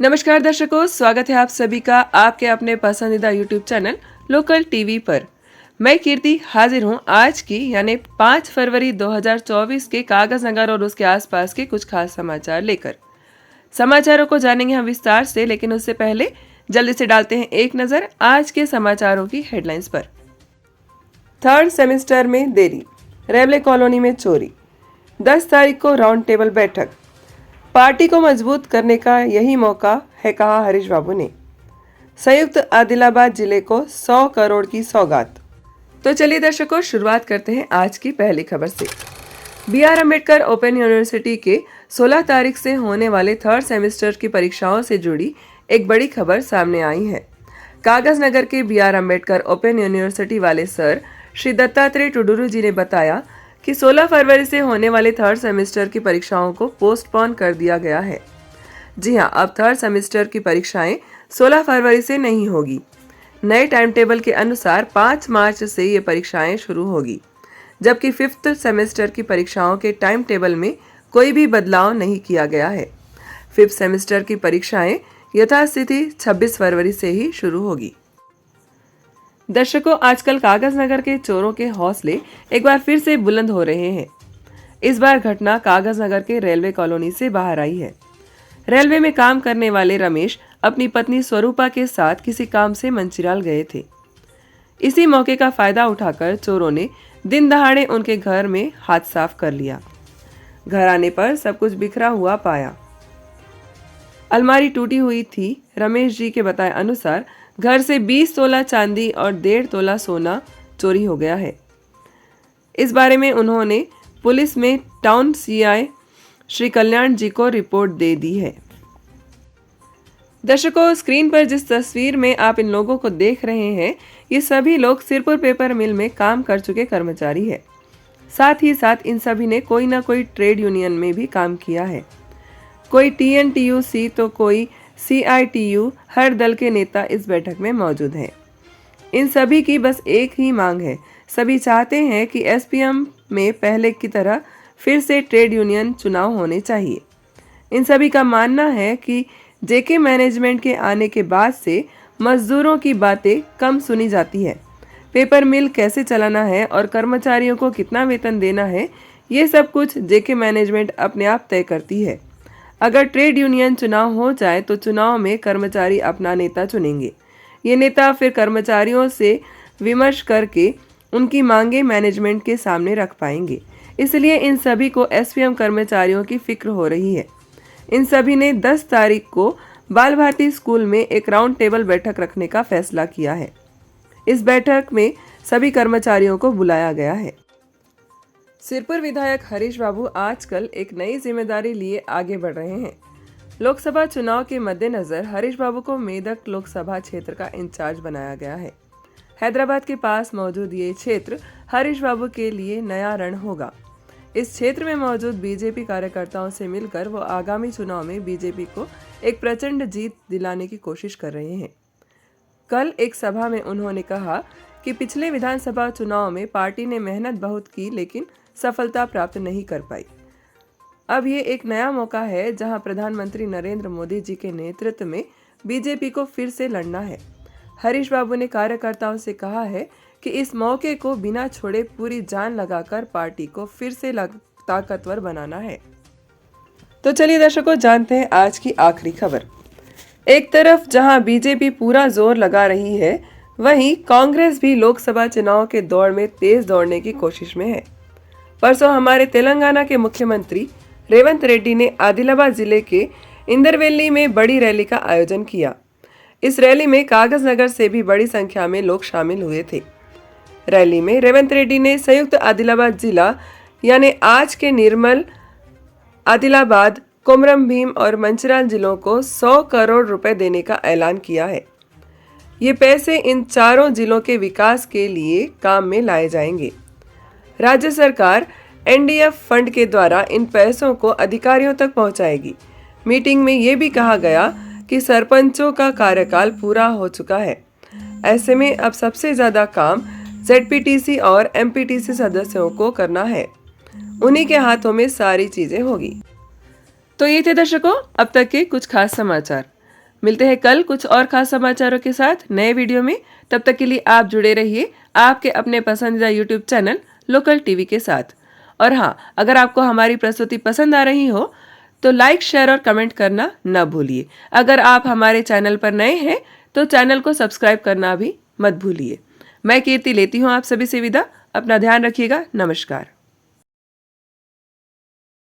नमस्कार दर्शकों, स्वागत है आप सभी का आपके अपने पसंदीदा YouTube चैनल लोकल टीवी पर। मैं कीर्ति हाजिर हूं आज की यानी 5 फरवरी 2024 के कागज नगर और उसके आसपास के कुछ खास समाचार लेकर। समाचारों को जानेंगे हम विस्तार से, लेकिन उससे पहले जल्दी से डालते हैं एक नजर आज के समाचारों की हेडलाइंस पर। थर्ड सेमेस्टर में देरी, रेलवे कॉलोनी में चोरी, 10 तारीख को राउंड टेबल बैठक, पार्टी को मजबूत करने का यही मौका है, कहा हरीश बाबू ने। संयुक्त आदिलाबाद जिले को 100 करोड़ की सौगात। तो चलिए दर्शकों, शुरुआत करते हैं आज की पहली खबर से। BR अम्बेडकर ओपन यूनिवर्सिटी के 16 तारीख से होने वाले थर्ड सेमेस्टर की परीक्षाओं से जुड़ी एक बड़ी खबर सामने आई है। कागज नगर के BR अम्बेडकर ओपन यूनिवर्सिटी वाले सर श्री दत्तात्रेय टुडुरु जी ने बताया कि 16 फरवरी से होने वाले थर्ड सेमेस्टर की परीक्षाओं को पोस्टपोन कर दिया गया है। जी हां, अब थर्ड सेमेस्टर की परीक्षाएं 16 फरवरी से नहीं होगी। नए टाइम टेबल के अनुसार 5 मार्च से ये परीक्षाएं शुरू होगी, जबकि फिफ्थ सेमेस्टर की परीक्षाओं के टाइम टेबल में कोई भी बदलाव नहीं किया गया है। फिफ्थ सेमेस्टर की परीक्षाएं यथास्थिति 26 फरवरी से ही शुरू होगी। दर्शकों, आजकल कागज नगर के चोरों के हौसले एक बार फिर से बुलंद हो रहे हैं। इस बार घटना कागज नगर के रेलवे कॉलोनी से बाहर आई है। रेलवे में काम करने वाले रमेश अपनी पत्नी स्वरूपा के साथ किसी काम से मंचिराल गए थे। इसी मौके का फायदा उठाकर चोरों ने दिन दहाड़े उनके घर में हाथ साफ कर लिया। घर आने पर सब कुछ बिखरा हुआ पाया। अलमारी टूटी हुई थी। रमेश जी के बताए अनुसार घर से 20 तोला चांदी और 1.5 तोला सोना चोरी हो गया है। इस बारे में उन्होंने पुलिस में टाउन CI श्री कल्याण जी को रिपोर्ट दे दी है। दर्शकों, स्क्रीन पर जिस तस्वीर में आप इन लोगों को देख रहे हैं, ये सभी लोग सिरपुर पेपर मिल में काम कर चुके कर्मचारी है। साथ ही साथ इन सभी ने कोई ना कोई ट्रेड यूनियन में भी काम किया है। कोई TNTUC तो कोई CITU, हर दल के नेता इस बैठक में मौजूद हैं। इन सभी की बस एक ही मांग है, सभी चाहते हैं कि SPM में पहले की तरह फिर से ट्रेड यूनियन चुनाव होने चाहिए। इन सभी का मानना है कि JK मैनेजमेंट के आने के बाद से मजदूरों की बातें कम सुनी जाती है। पेपर मिल कैसे चलाना है और कर्मचारियों को कितना वेतन देना है, ये सब कुछ JK मैनेजमेंट अपने आप तय करती है। अगर ट्रेड यूनियन चुनाव हो जाए तो चुनाव में कर्मचारी अपना नेता चुनेंगे। ये नेता फिर कर्मचारियों से विमर्श करके उनकी मांगे मैनेजमेंट के सामने रख पाएंगे। इसलिए इन सभी को SPM कर्मचारियों की फिक्र हो रही है। इन सभी ने 10 तारीख को बाल भारती स्कूल में एक राउंड टेबल बैठक रखने का फैसला किया है। इस बैठक में सभी कर्मचारियों को बुलाया गया है। सिरपुर विधायक हरीश बाबू आजकल एक नई जिम्मेदारी लिए आगे बढ़ रहे हैं। लोकसभा चुनाव के मद्देनजर हरीश बाबू को मेदक लोकसभा क्षेत्र का इंचार्ज बनाया गया है। हैदराबाद के पास मौजूद ये क्षेत्र हरीश बाबू के लिए नया रण होगा। इस क्षेत्र में मौजूद BJP कार्यकर्ताओं से मिलकर वो आगामी चुनाव में BJP को एक प्रचंड जीत दिलाने की कोशिश कर रहे हैं। कल एक सभा में उन्होंने कहा कि पिछले विधानसभा चुनाव में पार्टी ने मेहनत बहुत की, लेकिन सफलता प्राप्त नहीं कर पाई। अब ये एक नया मौका है जहां प्रधानमंत्री नरेंद्र मोदी जी के नेतृत्व में BJP को फिर से लड़ना है। हरीश बाबू ने कार्यकर्ताओं से कहा है कि इस मौके को बिना छोड़े पूरी जान लगाकर पार्टी को फिर से ताकतवर बनाना है। तो चलिए दर्शकों, जानते हैं आज की आखिरी खबर। एक तरफ जहां BJP पूरा जोर लगा रही है, वहीं कांग्रेस भी लोकसभा चुनाव के दौड़ में तेज दौड़ने की कोशिश में है। परसों हमारे तेलंगाना के मुख्यमंत्री रेवंत रेड्डी ने आदिलाबाद जिले के इंदरवेली में बड़ी रैली का आयोजन किया। इस रैली में कागज नगर से भी बड़ी संख्या में लोग शामिल हुए थे। रैली में रेवंत रेड्डी ने संयुक्त आदिलाबाद जिला यानी आज के निर्मल, आदिलाबाद, कोमरम भीम और मंचिराल जिलों को 100 करोड़ रुपए देने का ऐलान किया है। ये पैसे इन चारों जिलों के विकास के लिए काम में लाए जाएंगे। राज्य सरकार NDF फंड के द्वारा इन पैसों को अधिकारियों तक पहुंचाएगी। मीटिंग में ये भी कहा गया कि सरपंचों का कार्यकाल पूरा हो चुका है। ऐसे में अब सबसे ज्यादा काम ZPTC और MPTC सदस्यों को करना है। उन्हीं के हाथों में सारी चीजें होगी। तो ये थे दर्शकों अब तक के कुछ खास समाचार। मिलते हैं कल कुछ और खास समाचारों के साथ नए वीडियो में। तब तक के लिए आप जुड़े रहिए आपके अपने पसंदीदा यूट्यूब चैनल लोकल टीवी के साथ। और हाँ, अगर आपको हमारी प्रस्तुति पसंद आ रही हो तो लाइक, शेयर और कमेंट करना न भूलिए। अगर आप हमारे चैनल पर नए हैं तो चैनल को सब्सक्राइब करना भी मत भूलिए। मैं कीर्ति लेती हूँ आप सभी से विदा। अपना ध्यान रखिएगा। नमस्कार।